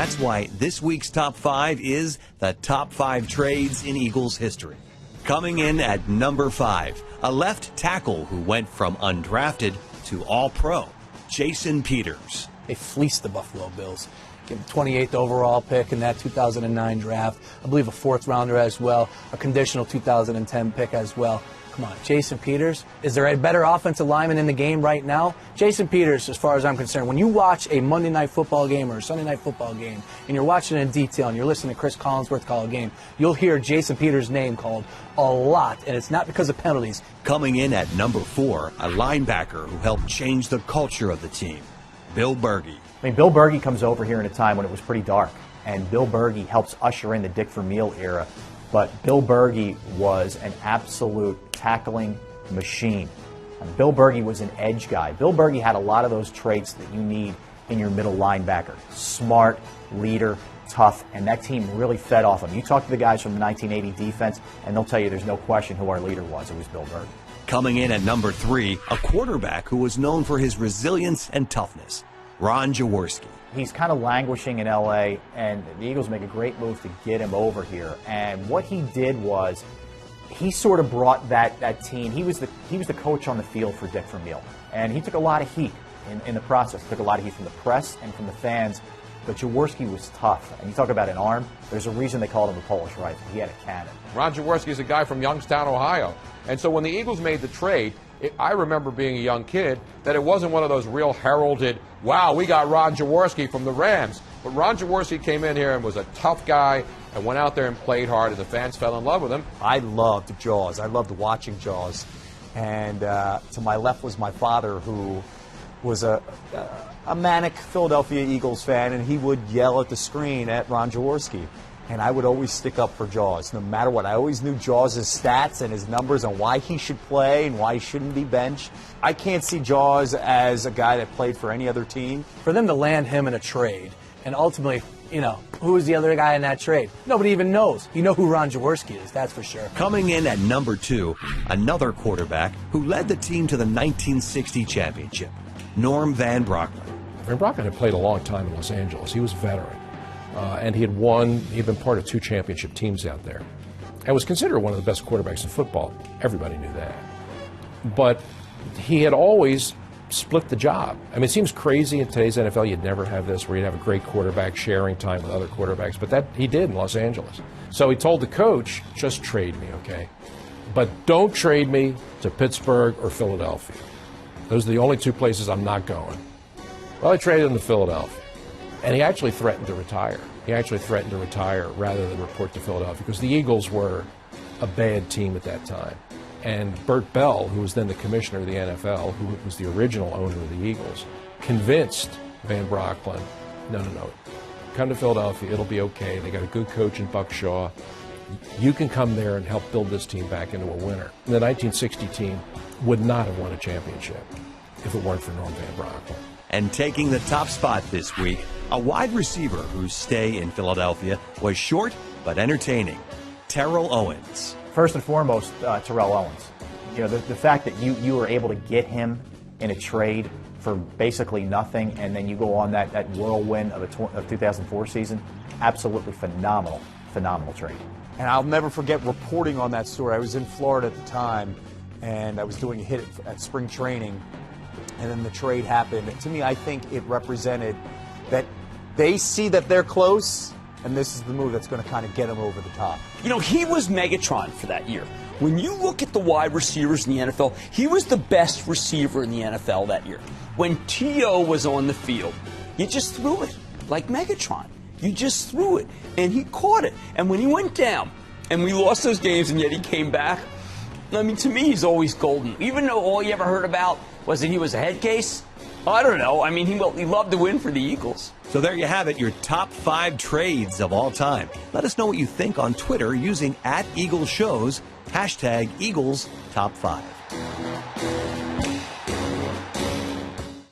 that's why this week's Top 5 is the Top 5 Trades in Eagles history. Coming in at number 5, a left tackle who went from undrafted to All-Pro, Jason Peters. They fleeced the Buffalo Bills. Give the 28th overall pick in that 2009 draft. I believe a 4th rounder as well, a conditional 2010 pick as well. Come on, Jason Peters. Is there a better offensive lineman in the game right now? Jason Peters, as far as I'm concerned, when you watch a Monday Night Football game or a Sunday Night Football game, and you're watching it in detail and you're listening to Chris Collinsworth call a game, you'll hear Jason Peters' name called a lot, and it's not because of penalties. Coming in at number 4, a linebacker who helped change the culture of the team, Bill Bergey. I mean, Bill Bergey comes over here in a time when it was pretty dark, and Bill Bergey helps usher in the Dick Vermeil era. But Bill Bergey was an absolute tackling machine. And Bill Bergey was an edge guy. Bill Bergey had a lot of those traits that you need in your middle linebacker. Smart, leader, tough, and that team really fed off him. You talk to the guys from the 1980 defense, and they'll tell you there's no question who our leader was. It was Bill Bergey. Coming in at number 3, a quarterback who was known for his resilience and toughness, Ron Jaworski. He's kind of languishing in L.A., and the Eagles make a great move to get him over here. And what he did was he sort of brought that team. He was the coach on the field for Dick Vermeil, and he took a lot of heat in the process. Took a lot of heat from the press and from the fans. But Jaworski was tough. And you talk about an arm, there's a reason they called him a Polish rifle. He had a cannon. Ron Jaworski is a guy from Youngstown, Ohio. And so when the Eagles made the trade, I remember being a young kid that it wasn't one of those real heralded, wow, we got Ron Jaworski from the Rams. But Ron Jaworski came in here and was a tough guy and went out there and played hard, and the fans fell in love with him. I loved Jaws. I loved watching Jaws. And to my left was my father, who was a manic Philadelphia Eagles fan, and he would yell at the screen at Ron Jaworski. And I would always stick up for Jaws, no matter what. I always knew Jaws' stats and his numbers and why he should play and why he shouldn't be benched. I can't see Jaws as a guy that played for any other team. For them to land him in a trade, and ultimately, you know, who is the other guy in that trade? Nobody even knows. You know who Ron Jaworski is, that's for sure. Coming in at number 2, another quarterback who led the team to the 1960 championship, Norm Van Brocklin. Van Brocklin had played a long time in Los Angeles. He was a veteran. And he'd been part of 2 championship teams out there. And was considered one of the best quarterbacks in football. Everybody knew that. But he had always split the job. I mean, it seems crazy in today's NFL you'd never have this where you'd have a great quarterback sharing time with other quarterbacks, but that he did in Los Angeles. So he told the coach, just trade me, okay? But don't trade me to Pittsburgh or Philadelphia. Those are the only 2 places I'm not going. Well, he traded him to Philadelphia. And he actually threatened to retire. He actually threatened to retire rather than report to Philadelphia because the Eagles were a bad team at that time. And Bert Bell, who was then the commissioner of the NFL, who was the original owner of the Eagles, convinced Van Brocklin, no, come to Philadelphia, it'll be okay. They got a good coach in Buck Shaw. You can come there and help build this team back into a winner. The 1960 team would not have won a championship if it weren't for Norm Van Brocklin. And taking the top spot this week, a wide receiver whose stay in Philadelphia was short but entertaining, Terrell Owens. First and foremost, Terrell Owens. You know, the fact that you were able to get him in a trade for basically nothing, and then you go on that whirlwind of 2004 season, absolutely phenomenal trade. And I'll never forget reporting on that story. I was in Florida at the time, and I was doing a hit at spring training, and then the trade happened. To me, I think it represented that they see that they're close, and this is the move that's going to kind of get them over the top. You know, he was Megatron for that year. When you look at the wide receivers in the NFL, he was the best receiver in the NFL that year. When T.O. was on the field, you just threw it like Megatron. You just threw it, and he caught it. And when he went down, and we lost those games, and yet he came back, I mean, to me, he's always golden. Even though all you ever heard about was that he was a head case, I don't know. I mean, he loved to win for the Eagles. So there you have it, your top 5 trades of all time. Let us know what you think on Twitter using @EaglesShows, #EaglesTop5.